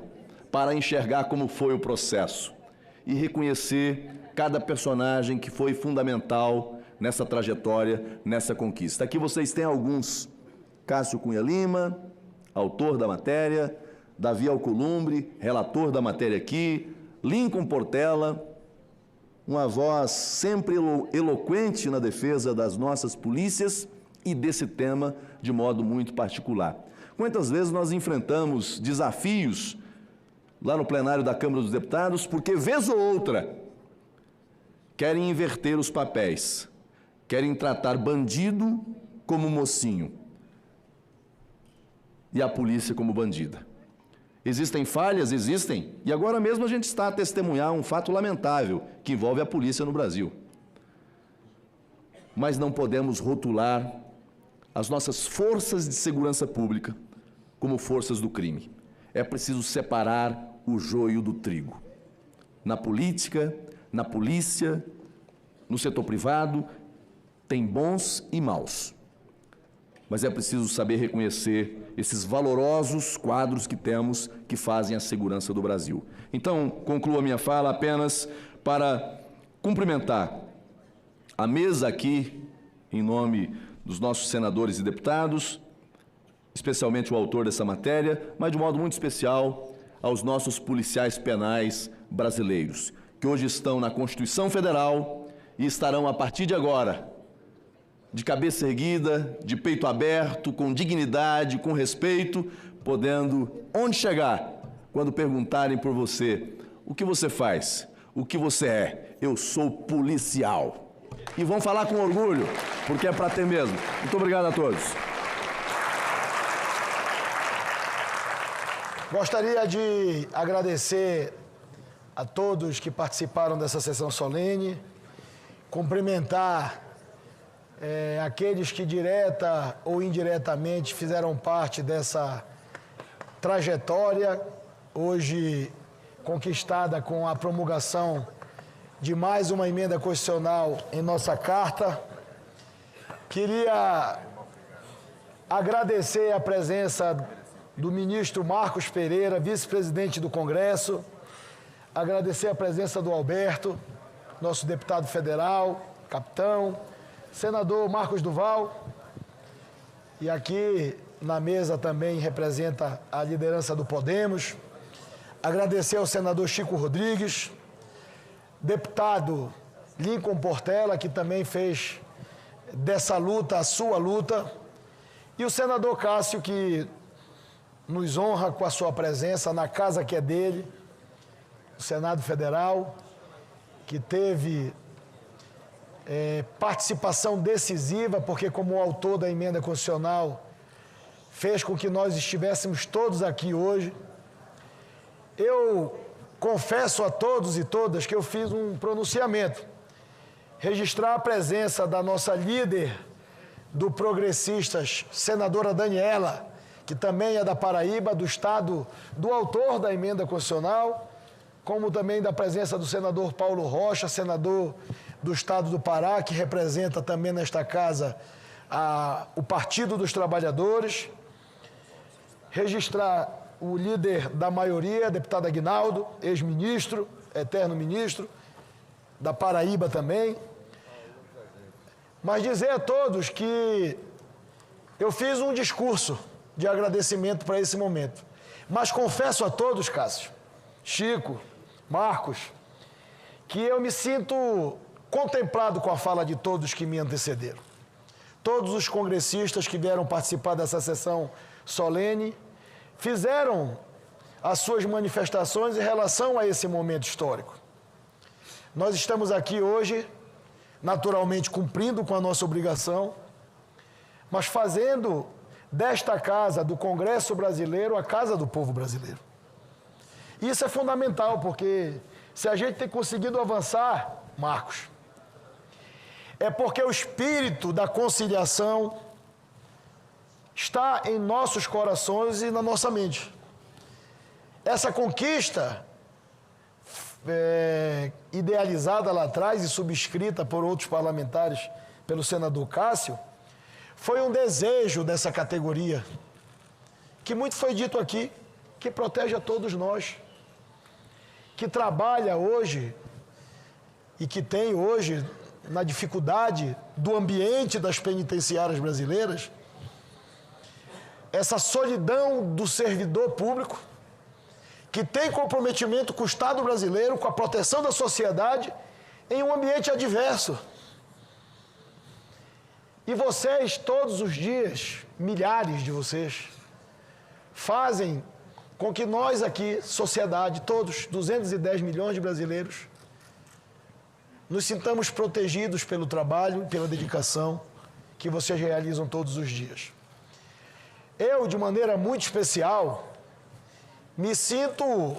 para enxergar como foi o processo e reconhecer cada personagem que foi fundamental nessa trajetória, nessa conquista. Aqui vocês têm alguns: Cássio Cunha Lima, autor da matéria, Davi Alcolumbre, relator da matéria aqui, Lincoln Portela, uma voz sempre eloquente na defesa das nossas polícias e desse tema de modo muito particular. Quantas vezes nós enfrentamos desafios lá no plenário da Câmara dos Deputados, porque, vez ou outra, querem inverter os papéis, querem tratar bandido como mocinho e a polícia como bandida. Existem falhas? Existem. E agora mesmo a gente está a testemunhar um fato lamentável que envolve a polícia no Brasil. Mas não podemos rotular as nossas forças de segurança pública como forças do crime. É preciso separar o joio do trigo. Na política, na polícia, no setor privado, tem bons e maus. Mas é preciso saber reconhecer esses valorosos quadros que temos que fazem a segurança do Brasil. Então, concluo a minha fala apenas para cumprimentar a mesa aqui, em nome dos nossos senadores e deputados, especialmente o autor dessa matéria, mas de um modo muito especial aos nossos policiais penais brasileiros, que hoje estão na Constituição Federal e estarão, a partir de agora, de cabeça erguida, de peito aberto, com dignidade, com respeito, podendo, onde chegar, quando perguntarem por você, o que você faz, o que você é, eu sou policial. E vão falar com orgulho, porque é para ter mesmo. Muito obrigado a todos. Gostaria de agradecer a todos que participaram dessa sessão solene, cumprimentar aqueles que direta ou indiretamente fizeram parte dessa trajetória, hoje conquistada com a promulgação de mais uma emenda constitucional em nossa Carta. Queria agradecer a presença do ministro Marcos Pereira, vice-presidente do Congresso, agradecer a presença do Alberto, nosso deputado federal, capitão, senador Marcos Duval, e aqui na mesa também representa a liderança do Podemos. Agradecer ao senador Chico Rodrigues, deputado Lincoln Portela, que também fez dessa luta a sua luta, e o senador Cássio, que nos honra com a sua presença na casa que é dele, do Senado Federal, que teve participação decisiva, porque como autor da emenda constitucional, fez com que nós estivéssemos todos aqui hoje. Eu confesso a todos e todas que eu fiz um pronunciamento, registrar a presença da nossa líder do Progressistas, senadora Daniela, que também é da Paraíba, do estado do autor da emenda constitucional, como também da presença do senador Paulo Rocha, senador do estado do Pará, que representa também nesta casa o Partido dos Trabalhadores. Registrar o líder da maioria, deputado Aguinaldo, ex-ministro, eterno ministro, da Paraíba também. Mas dizer a todos que eu fiz um discurso de agradecimento para esse momento. Mas confesso a todos, Cássio, Chico, Marcos, que eu me sinto contemplado com a fala de todos que me antecederam. Todos os congressistas que vieram participar dessa sessão solene fizeram as suas manifestações em relação a esse momento histórico. Nós estamos aqui hoje, naturalmente cumprindo com a nossa obrigação, mas fazendo desta casa, do Congresso Brasileiro, a casa do povo brasileiro. Isso é fundamental, porque se a gente tem conseguido avançar, Marcos, é porque o espírito da conciliação está em nossos corações e na nossa mente. Essa conquista, idealizada lá atrás e subscrita por outros parlamentares, pelo senador Cássio, foi um desejo dessa categoria, que muito foi dito aqui, que protege a todos nós, que trabalha hoje e que tem hoje, na dificuldade do ambiente das penitenciárias brasileiras, essa solidão do servidor público, que tem comprometimento com o Estado brasileiro, com a proteção da sociedade, em um ambiente adverso. E vocês, todos os dias, milhares de vocês, fazem com que nós aqui, sociedade, todos, 210 milhões de brasileiros, nos sintamos protegidos pelo trabalho e pela dedicação que vocês realizam todos os dias. Eu, de maneira muito especial, me sinto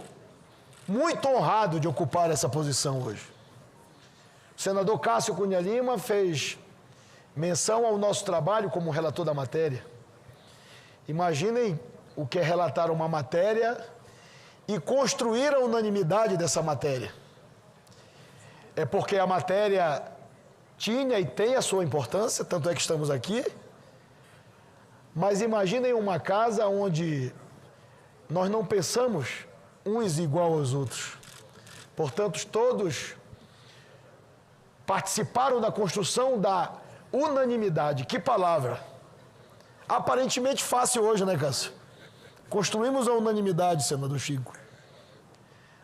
muito honrado de ocupar essa posição hoje. O senador Cássio Cunha Lima fez menção ao nosso trabalho como relator da matéria. Imaginem o que é relatar uma matéria e construir a unanimidade dessa matéria. É porque a matéria tinha e tem a sua importância, tanto é que estamos aqui. Mas imaginem uma casa onde nós não pensamos uns igual aos outros. Portanto, todos participaram da construção da unanimidade. Que palavra! Aparentemente fácil hoje, né, Cássio? Construímos a unanimidade, senador Chico.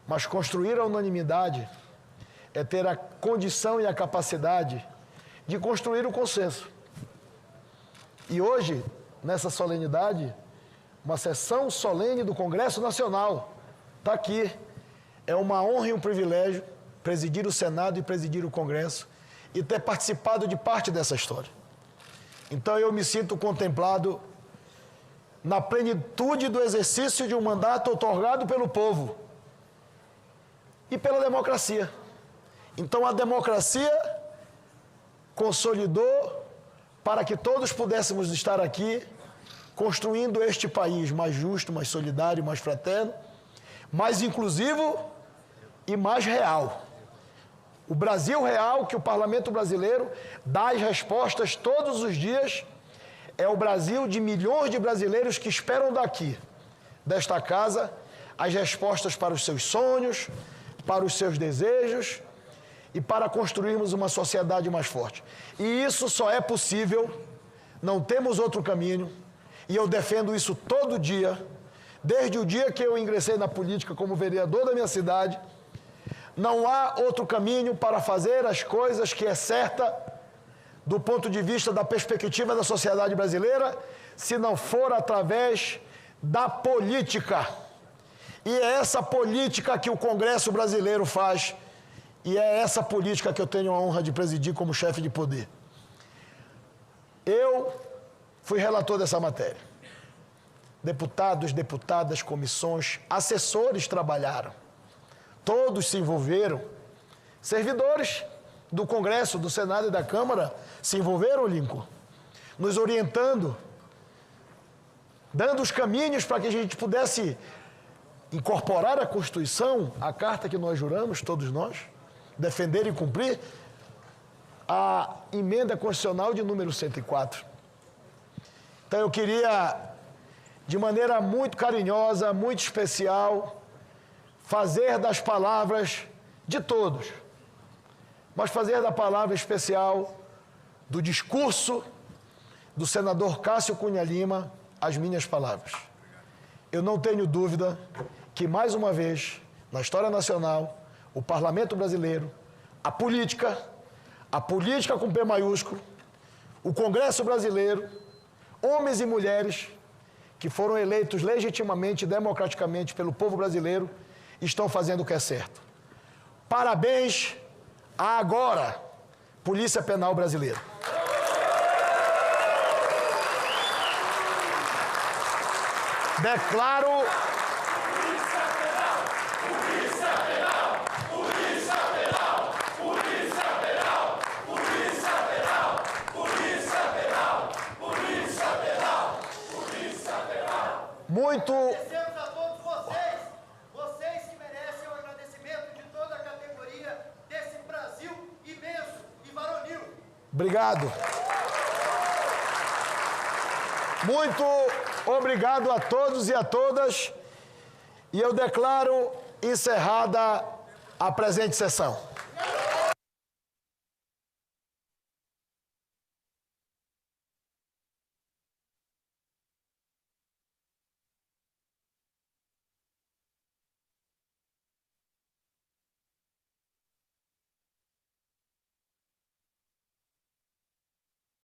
Mas construir a unanimidade é ter a condição e a capacidade de construir o consenso. E hoje, nessa solenidade, uma sessão solene do Congresso Nacional, está aqui. É uma honra e um privilégio presidir o Senado e presidir o Congresso e ter participado de parte dessa história. Então eu me sinto contemplado na plenitude do exercício de um mandato outorgado pelo povo e pela democracia. Então a democracia consolidou para que todos pudéssemos estar aqui construindo este país mais justo, mais solidário, mais fraterno, mais inclusivo e mais real. O Brasil real, que o Parlamento brasileiro dá as respostas todos os dias, é o Brasil de milhões de brasileiros que esperam daqui, desta casa, as respostas para os seus sonhos, para os seus desejos e para construirmos uma sociedade mais forte. E isso só é possível, não temos outro caminho, e eu defendo isso todo dia, desde o dia que eu ingressei na política como vereador da minha cidade. Não há outro caminho para fazer as coisas que é certa do ponto de vista da perspectiva da sociedade brasileira, se não for através da política. E é essa política que o Congresso brasileiro faz, e é essa política que eu tenho a honra de presidir como chefe de poder. Eu fui relator dessa matéria. Deputados, deputadas, comissões, assessores trabalharam. Todos se envolveram. Servidores do Congresso, do Senado e da Câmara se envolveram, Lincoln, nos orientando, dando os caminhos para que a gente pudesse incorporar à Constituição, a carta que nós juramos, todos nós, defender e cumprir, a emenda constitucional de número 104. Então eu queria, de maneira muito carinhosa, muito especial, fazer das palavras de todos, mas fazer da palavra especial do discurso do senador Cássio Cunha Lima as minhas palavras. Eu não tenho dúvida que, mais uma vez, na história nacional, o Parlamento brasileiro, a política com P maiúsculo, o Congresso brasileiro, homens e mulheres que foram eleitos legitimamente e democraticamente pelo povo brasileiro, estão fazendo o que é certo. Parabéns a agora, Polícia Penal Brasileira. Declaro... Polícia Penal! Polícia Penal! Polícia Penal! Polícia Penal! Polícia Penal! Polícia Penal! Polícia Penal! Polícia Penal! Muito... Agradecemos a todos vocês, vocês que merecem o agradecimento de toda a categoria desse Brasil imenso e varonil. Obrigado. Muito obrigado a todos e a todas, e eu declaro encerrada a presente sessão.